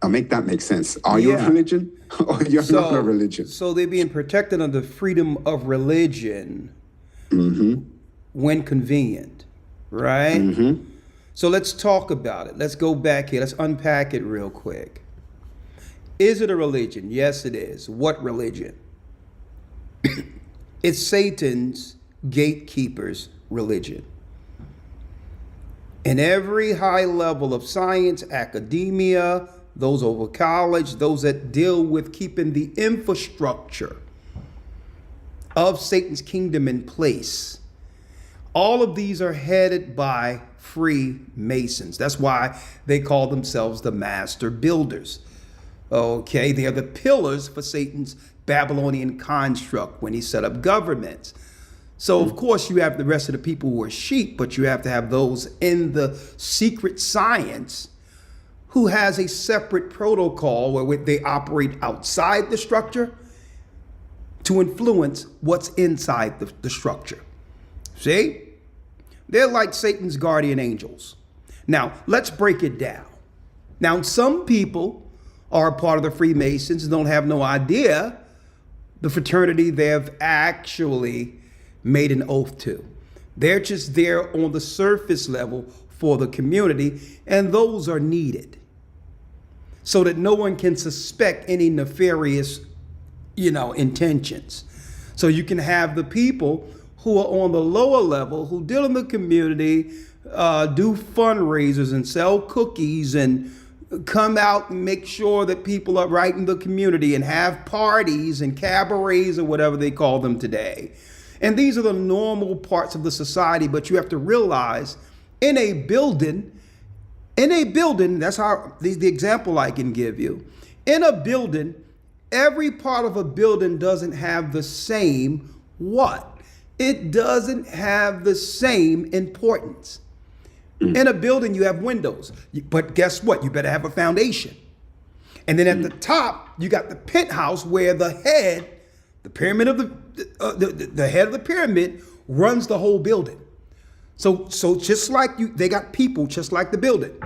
I'll make that make sense. Are you a Yeah. religion or you're not a religion? So they're being protected under freedom of religion when convenient, right? So let's talk about it. Let's go back here. Let's unpack it real quick. Is it a religion? Yes, it is. What religion? It's Satan's gatekeeper's religion. In every high level of science, academia, those over college, those that deal with keeping the infrastructure of Satan's kingdom in place, all of these are headed by Freemasons. That's why they call themselves the master builders. Okay, they are the pillars for Satan's Babylonian construct when he set up governments. So, of course, you have the rest of the people who are sheep, but you have to have those in the secret science who has a separate protocol where they operate outside the structure to influence what's inside the structure. See? They're like Satan's guardian angels. Now, let's break it down. Now, some people are a part of the Freemasons and don't have no idea the fraternity they've actually made an oath to. They're just there on the surface level for the community, and those are needed so that no one can suspect any nefarious, intentions. So you can have the people who are on the lower level, who deal in the community, do fundraisers and sell cookies and come out and make sure that people are right in the community and have parties and cabarets or whatever they call them today. And these are the normal parts of the society, but you have to realize in a building, that's how the example I can give you. In a building, every part of a building doesn't have the same what? It doesn't have the same importance. In a building, you have windows, but guess what? You better have a foundation. And then at the top, you got the penthouse where the pyramid of the head of the pyramid runs the whole building. So just like they got people just like the building.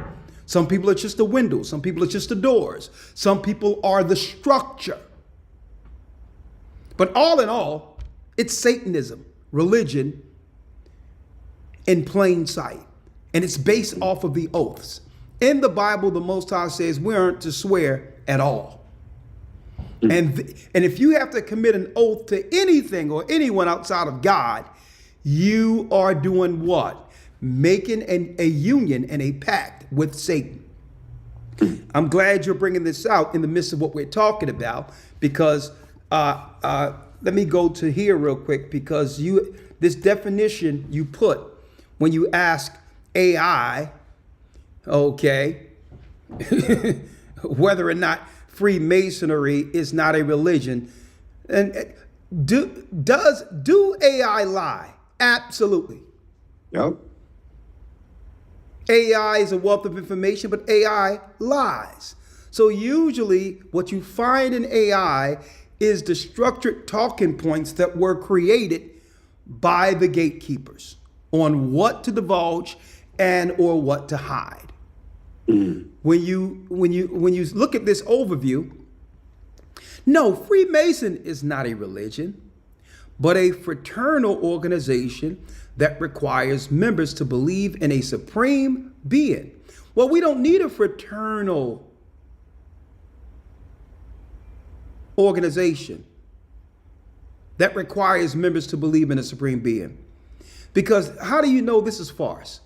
Some people are just the windows. Some people are just the doors. Some people are the structure. But all in all, it's Satanism, religion in plain sight. And it's based off of the oaths. In the Bible, the Most High says we aren't to swear at all. And if you have to commit an oath to anything or anyone outside of God, you are doing what? Making a union and a pact with Satan. I'm glad you're bringing this out in the midst of what we're talking about, because let me go to here real quick, because this definition you put when you ask AI, okay, whether or not Freemasonry is not a religion. And do AI lie? Absolutely. Yep. AI is a wealth of information, but AI lies. So usually what you find in AI is the structured talking points that were created by the gatekeepers on what to divulge and or what to hide. When you look at this overview, no, Freemason is not a religion, but a fraternal organization that requires members to believe in a supreme being. Well, we don't need a fraternal organization that requires members to believe in a supreme being. Because how do you know this is farce?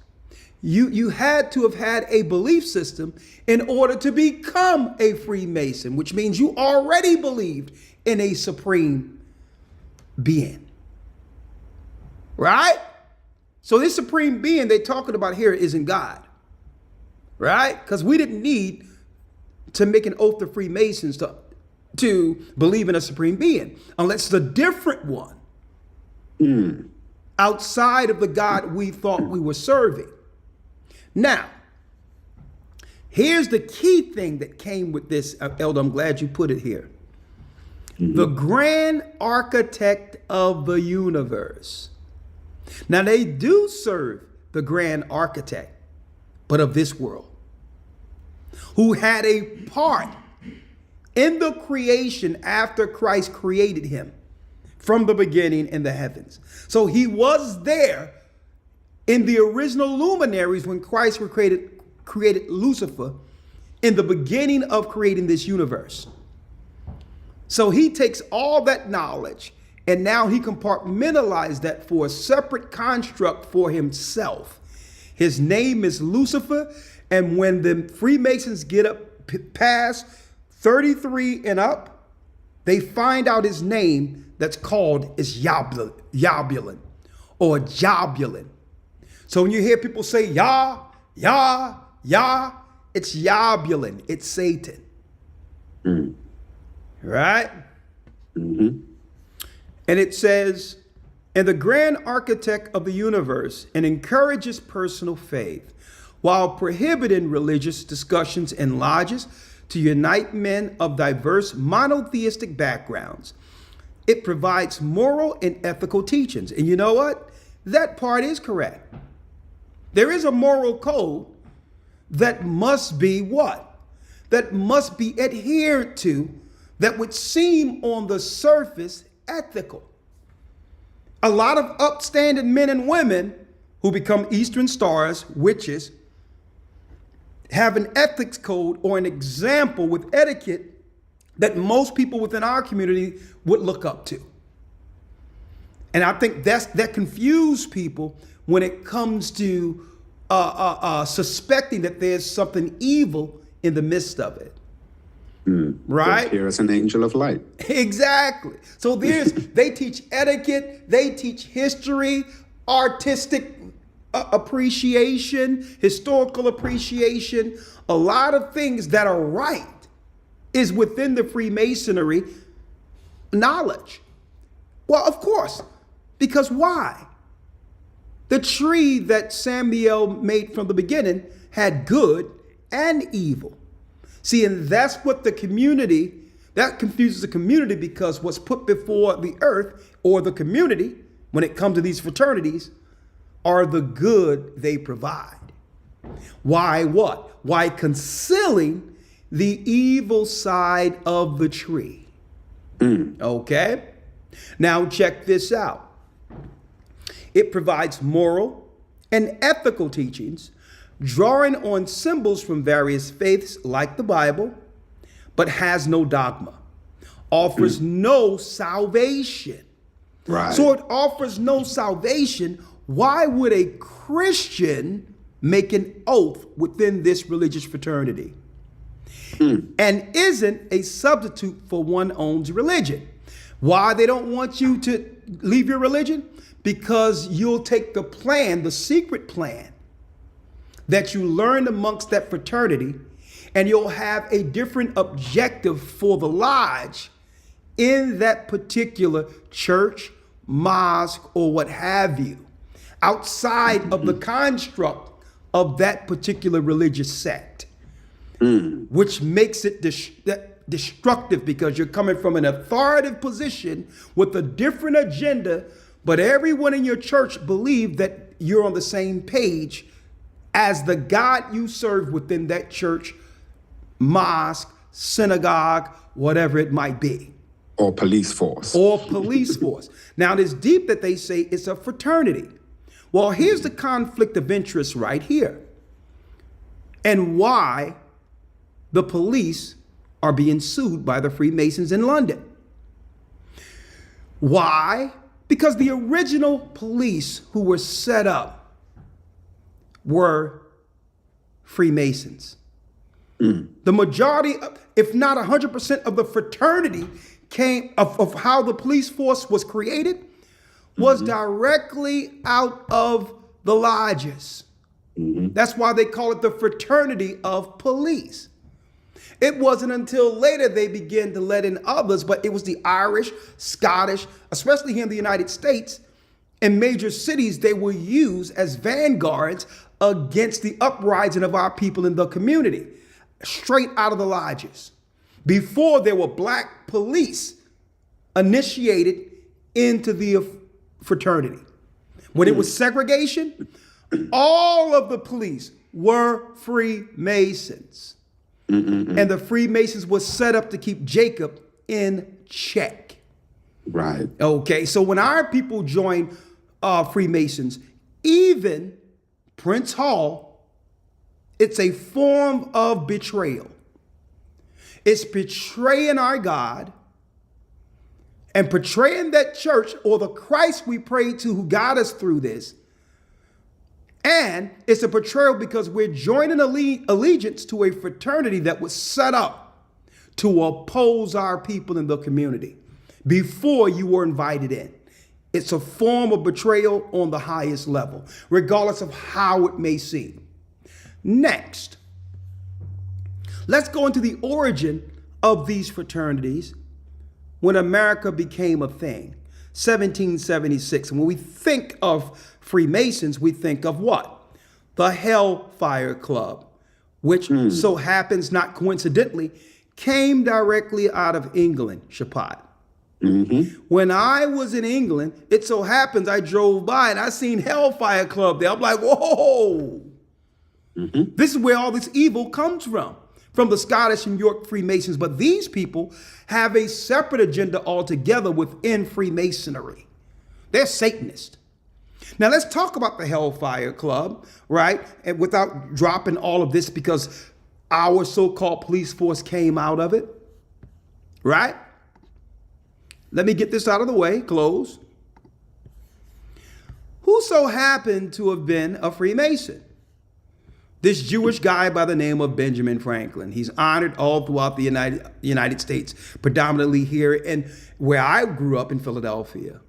You had to have had a belief system in order to become a Freemason, which means you already believed in a supreme being. Right? So this supreme being they're talking about here isn't God. Right? Because we didn't need to make an oath to Freemasons to believe in a supreme being, unless it's a different one outside of the God we thought we were serving. Now, here's the key thing that came with this, Elder. I'm glad you put it here. The grand architect of the universe. Now, they do serve the grand architect, but of this world. who had a part in the creation after Christ created him from the beginning in the heavens. So he was there in the original luminaries when Christ created Lucifer in the beginning of creating this universe. So he takes all that knowledge and now he compartmentalized that for a separate construct for himself. His name is Lucifer. And when the Freemasons get up past 33 and up, they find out his name that's called is Yabulon or Jabulon. So when you hear people say Yah, it's Yabulon, it's Satan. Right? Mm-hmm. And it says, and the grand architect of the universe, and encourages personal faith, while prohibiting religious discussions in lodges to unite men of diverse monotheistic backgrounds. It provides moral and ethical teachings. And you know what? That part is correct. There is a moral code that must be what? That must be adhered to, that would seem on the surface ethical. A lot of upstanding men and women who become Eastern stars, witches, have an ethics code or an example with etiquette that most people within our community would look up to. And I think that confused people when it comes to suspecting that there's something evil in the midst of it. Right? Here is an angel of light. Exactly. So they teach etiquette, they teach history, artistic appreciation, historical appreciation. A lot of things that are right is within the Freemasonry knowledge. Well, of course, because why? The tree that Samuel made from the beginning had good and evil. See, and that's what the community, that confuses the community, because what's put before the earth or the community when it comes to these fraternities are the good they provide. Why what? Why concealing the evil side of the tree. Okay? Now check this out. It provides moral and ethical teachings, drawing on symbols from various faiths like the Bible, but has no dogma, offers no salvation. Right. So it offers no salvation. Why would a Christian make an oath within this religious fraternity? And isn't a substitute for one's own religion. Why they don't want you to leave your religion? Because you'll take the plan, the secret plan that you learned amongst that fraternity, and you'll have a different objective for the lodge in that particular church, mosque, or what have you, outside of the construct of that particular religious sect, which makes it destructive, because you're coming from an authoritative position with a different agenda, but everyone in your church believe that you're on the same page as the God you serve within that church, mosque, synagogue, whatever it might be. Or police force. Or police force. Now, it is deep that they say it's a fraternity. Well, here's the conflict of interest right here. And why the police are being sued by the Freemasons in London. Why? Because the original police who were set up were Freemasons. The majority, if not 100% of the fraternity came of how the police force was created was directly out of the lodges. That's why they call it the fraternity of police. It wasn't until later they began to let in others, but it was the Irish, Scottish, especially here in the United States, in major cities, they were used as vanguards against the uprising of our people in the community, straight out of the lodges. Before there were black police initiated into the fraternity. When it was segregation, all of the police were Freemasons. And the Freemasons was set up to keep Jacob in check. Right. Okay, so when our people join Freemasons, even Prince Hall, it's a form of betrayal. It's betraying our God and betraying that church or the Christ we prayed to who got us through this. And it's a betrayal because we're joining allegiance to a fraternity that was set up to oppose our people in the community before you were invited in. It's a form of betrayal on the highest level, regardless of how it may seem. Next, let's go into the origin of these fraternities when America became a thing, 1776. And when we think of Freemasons, we think of what? The Hellfire Club, which so happens, not coincidentally, came directly out of England, Shapat. When I was in England, it so happens I drove by and I seen Hellfire Club there. I'm like, whoa, this is where all this evil comes from the Scottish and York Freemasons. But these people have a separate agenda altogether within Freemasonry. They're Satanists. Now let's talk about the Hellfire Club, right? And without dropping all of this, because our so-called police force came out of it, right? Let me get this out of the way, close. Who so happened to have been a Freemason? This Jewish guy by the name of Benjamin Franklin. He's honored all throughout the United States, predominantly here in where I grew up in Philadelphia.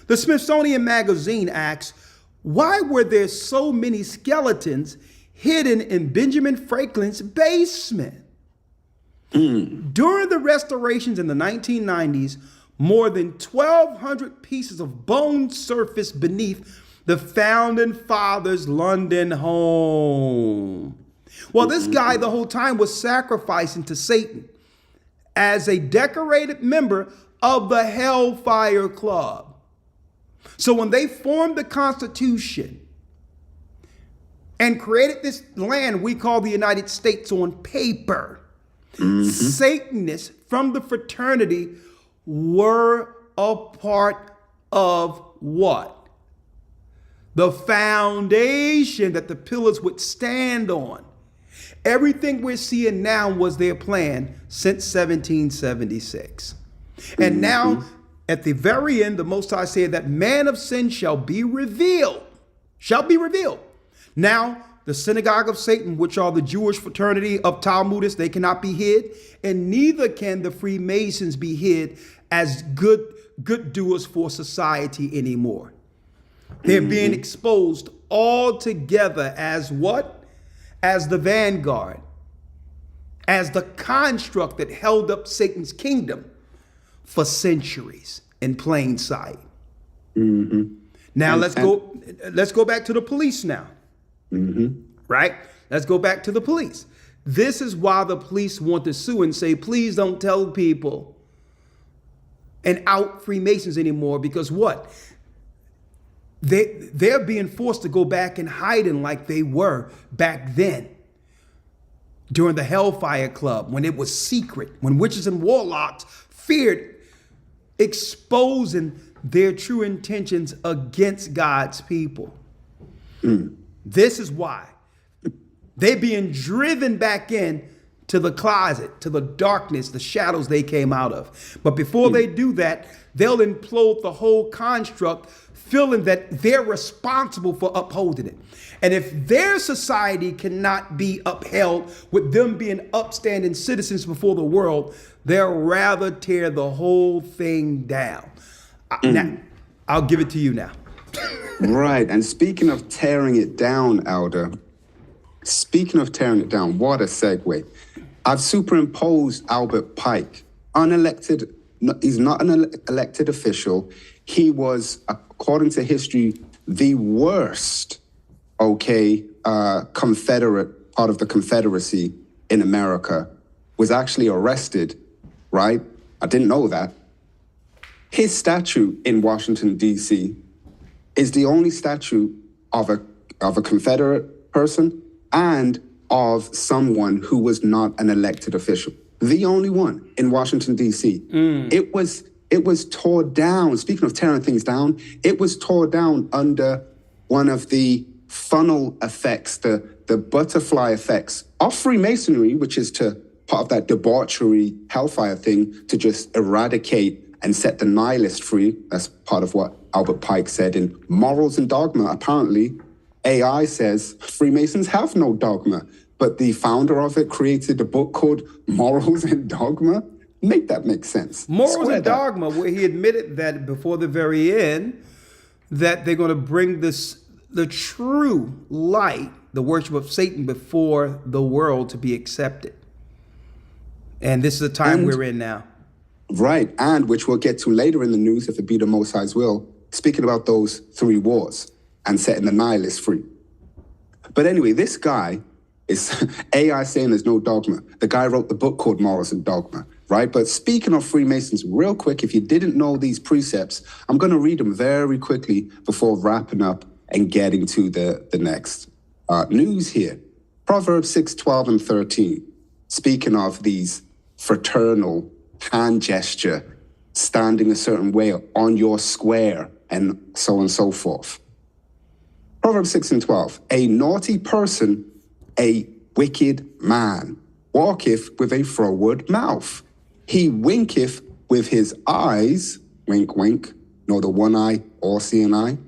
The Smithsonian Magazine asks, why were there so many skeletons hidden in Benjamin Franklin's basement? During the restorations in the 1990s, more than 1,200 pieces of bone surfaced beneath the Founding Fathers' London home. Well, this guy the whole time was sacrificing to Satan as a decorated member of the Hellfire Club. So when they formed the Constitution and created this land we call the United States on paper, Satanists from the fraternity were a part of what? The foundation that the pillars would stand on. Everything we're seeing now was their plan since 1776. And now, at the very end, the Most High said that man of sin shall be revealed. Shall be revealed. Now, the synagogue of Satan, which are the Jewish fraternity of Talmudists, they cannot be hid, and neither can the Freemasons be hid as good doers for society anymore. They're being exposed all together as what? As the vanguard, as the construct that held up Satan's kingdom for centuries in plain sight. Now let's go back to the police now. Right? Let's go back to the police. This is why the police want to sue and say, please don't tell people and out Freemasons anymore, because what? They're being forced to go back and hiding like they were back then during the Hellfire Club, when it was secret, when witches and warlocks feared exposing their true intentions against God's people. This is why they're being driven back in to the closet, to the darkness, the shadows they came out of. But before they do that, they'll implode the whole construct, feeling that they're responsible for upholding it. And if their society cannot be upheld with them being upstanding citizens before the world, they'll rather tear the whole thing down. Now, I'll give it to you now. Right. And speaking of tearing it down, Elder, speaking of tearing it down, what a segue. I've superimposed Albert Pike, unelected. He's not an elected official. He was, according to history, the worst, Confederate, part of the Confederacy in America, was actually arrested, right? I didn't know that. His statue in Washington, D.C. is the only statue of a Confederate person and of someone who was not an elected official. The only one in Washington, D.C. It was tore down. Speaking of tearing things down, it was tore down under one of the funnel effects, the butterfly effects of Freemasonry, which is to part of that debauchery hellfire thing to just eradicate and set the nihilist free. That's part of what Albert Pike said in Morals and Dogma. Apparently, AI says Freemasons have no dogma, but the founder of it created a book called Morals and Dogma. Make that make sense. Morals and Dogma, where he admitted that before the very end, that they're going to bring the true light, the worship of Satan, before the world to be accepted. And this is the time we're in now. Right, and which we'll get to later in the news, if it be the Most High's will, speaking about those 3 wars and setting the nihilists free. But anyway, this guy is AI saying there's no dogma. The guy wrote the book called Morals and Dogma, right? But speaking of Freemasons, real quick, if you didn't know these precepts, I'm going to read them very quickly before wrapping up and getting to the next news here. Proverbs 6, 12, and 13. Speaking of these fraternal hand gesture, standing a certain way on your square, and so on and so forth. Proverbs 6 and 12. A naughty person, a wicked man, walketh with a froward mouth. He winketh with his eyes, wink, wink, nor the one eye or seeing eye.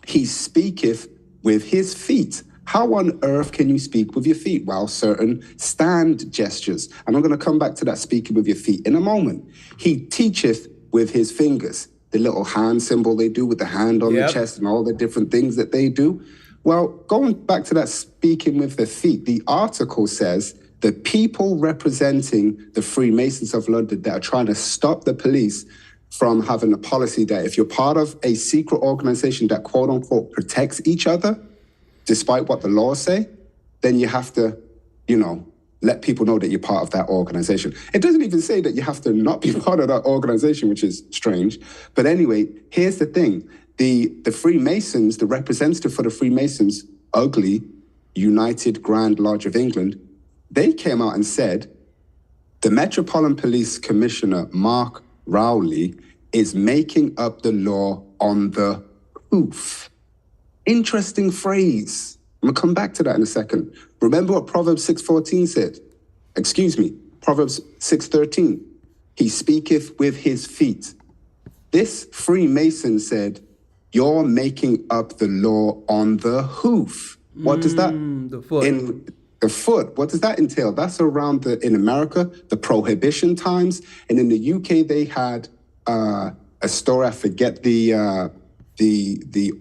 He speaketh with his feet. How on earth can you speak with your feet? Well, certain stand gestures. And I'm going to come back to that speaking with your feet in a moment. He teacheth with his fingers, the little hand symbol they do with the hand on the chest and all the different things that they do. Well, going back to that speaking with the feet, the article says the people representing the Freemasons of London that are trying to stop the police from having a policy that if you're part of a secret organization that quote unquote protects each other, despite what the laws say, then you have to, let people know that you're part of that organization. It doesn't even say that you have to not be part of that organization, which is strange. But anyway, here's the thing. The Freemasons, the representative for the Freemasons, ugly, United Grand Lodge of England, they came out and said, the Metropolitan Police Commissioner, Mark Rowley, is making up the law on the hoof. Interesting phrase. I'm going to come back to that in a second. Remember what Proverbs 6:14 said? Proverbs 6:13. He speaketh with his feet. This Freemason said, you're making up the law on the hoof. What does that? The foot. The foot. What does that entail? That's around in America, the Prohibition times. And in the UK, they had a story. I forget the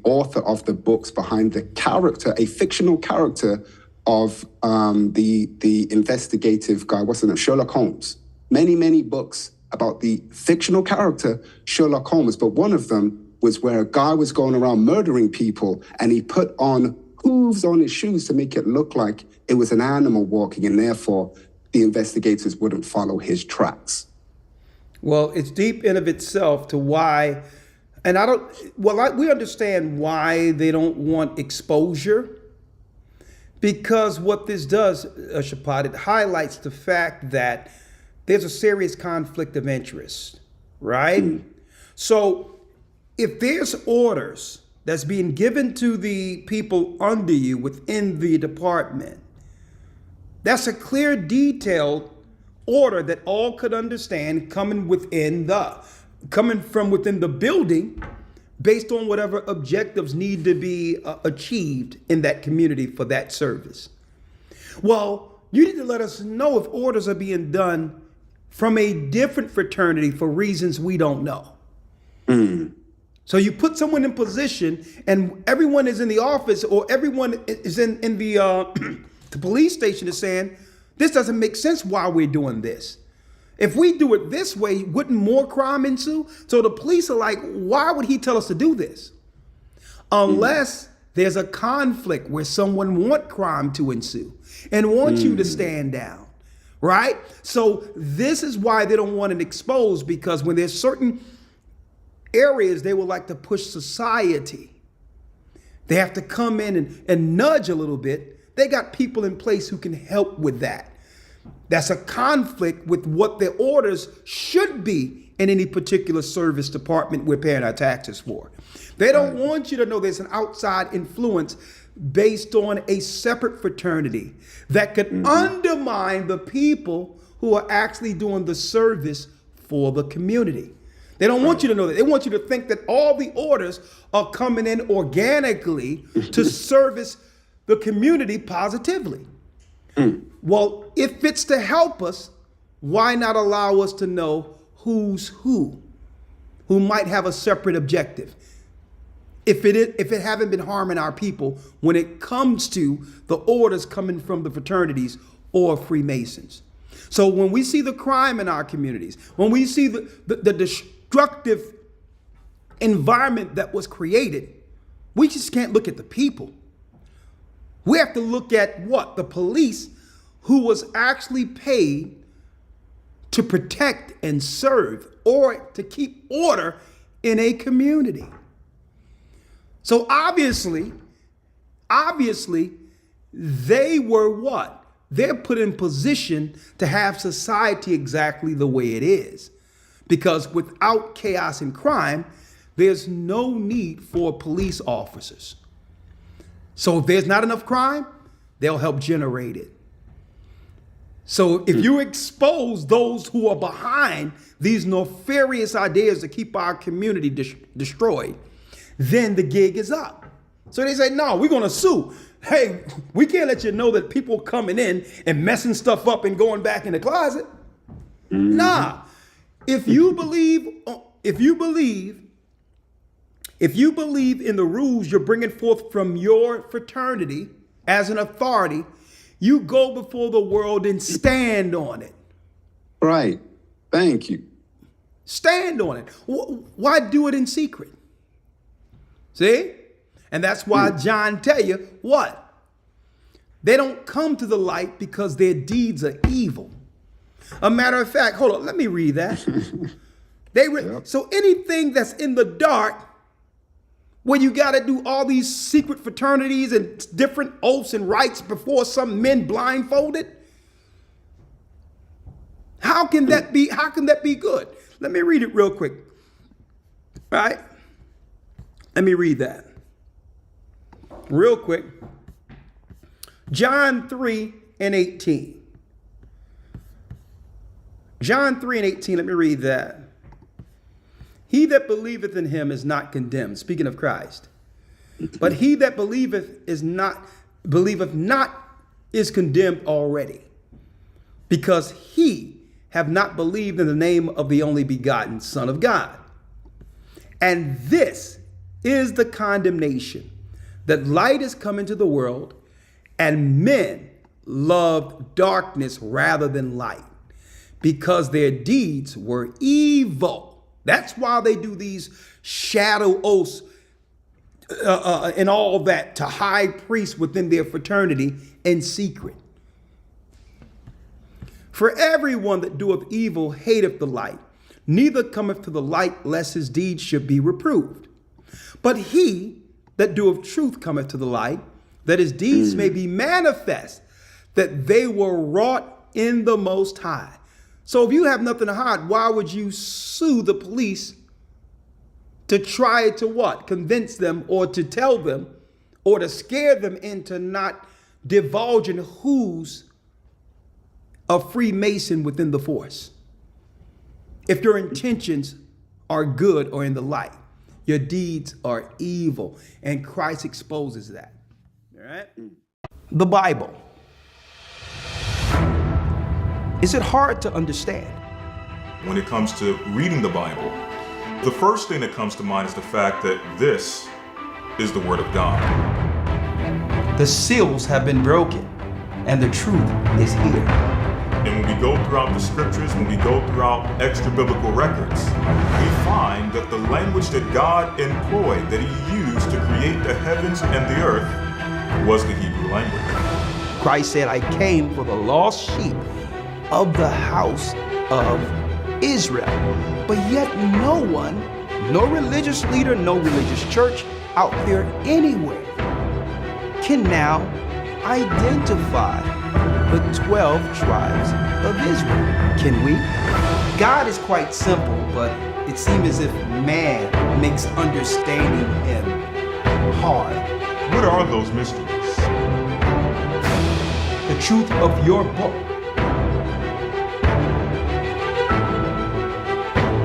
author of the books behind the character, a fictional character of the investigative guy, what's his name? Sherlock Holmes. Many books about the fictional character Sherlock Holmes, but one of them was where a guy was going around murdering people and he put on hooves on his shoes to make it look like it was an animal walking, and therefore the investigators wouldn't follow his tracks. Well, it's deep in of itself to why, and we understand why they don't want exposure, because what this does, Shapad, it highlights the fact that there's a serious conflict of interest, right? So if there's orders that's being given to the people under you within the department, that's a clear, detailed order that all could understand coming from within the building based on whatever objectives need to be achieved in that community for that service. Well, you need to let us know if orders are being done from a different fraternity for reasons we don't know. So you put someone in position and everyone is in the office or everyone is in the police station is saying, this doesn't make sense why we're doing this. If we do it this way, wouldn't more crime ensue? So the police are like, why would he tell us to do this? Unless there's a conflict where someone want crime to ensue and want you to stand down, right? So this is why they don't want it exposed, because when there's certain areas they would like to push society, they have to come in and nudge a little bit They got people in place who can help with that. That's a conflict with what their orders should be in any particular service department we're paying our taxes for. They don't want you to know there's an outside influence based on a separate fraternity that could undermine the people who are actually doing the service for the community. They don't want you to know that. They want you to think that all the orders are coming in organically to service the community positively. Well, if it's to help us, why not allow us to know who's who might have a separate objective? If it haven't been harming our people when it comes to the orders coming from the fraternities or Freemasons. So when we see the crime in our communities, when we see the destructive environment that was created, we just can't look at the people. We have to look at what? The police, who was actually paid to protect and serve or to keep order in a community. So obviously, they were what? They're put in position to have society exactly the way it is. Because without chaos and crime, there's no need for police officers. So if there's not enough crime, they'll help generate it. So if you expose those who are behind these nefarious ideas to keep our community destroyed, then the gig is up. So they say, no, we're going to sue. Hey, we can't let you know that people coming in and messing stuff up and going back in the closet. Nah. If you believe in the rules you're bringing forth from your fraternity as an authority, you go before the world and stand on it. Right. Thank you. Stand on it. Why do it in secret? See? And that's why John tell you what? They don't come to the light because their deeds are evil. A matter of fact, hold on, let me read that. So anything that's in the dark, where you got to do all these secret fraternities and different oaths and rites before some men blindfolded, how can that be? How can that be good? Let me read it real quick. All right? Let me read that real quick. John 3:18. John 3:18, let me read that. He that believeth in him is not condemned, speaking of Christ. But he that believeth not is condemned already, because he have not believed in the name of the only begotten Son of God. And this is the condemnation, that light is come into the world, and men loved darkness rather than light, because their deeds were evil. That's why they do these shadow oaths and all that to high priests within their fraternity in secret. For everyone that doeth evil hateth the light, neither cometh to the light, lest his deeds should be reproved. But he that doeth truth cometh to the light, that his deeds may be manifest, that they were wrought in the Most High. So if you have nothing to hide, why would you sue the police to try to what? Convince them or to tell them or to scare them into not divulging who's a Freemason within the force. If your intentions are good or in the light, your deeds are evil, and Christ exposes that. All right? The Bible. Is it hard to understand? When it comes to reading the Bible, the first thing that comes to mind is the fact that this is the Word of God. The seals have been broken, and the truth is here. And when we go throughout the scriptures, when we go throughout extra biblical records, we find that the language that God employed, that He used to create the heavens and the earth, was the Hebrew language. Christ said, I came for the lost sheep of the house of Israel. But yet no one, no religious leader, no religious church out there anywhere can now identify the 12 tribes of Israel. Can we? God is quite simple, but it seems as if man makes understanding him hard. What are those mysteries? The truth of your book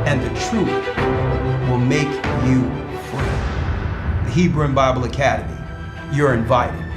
and the truth will make you free. The Hebrew and Bible Academy, you're invited.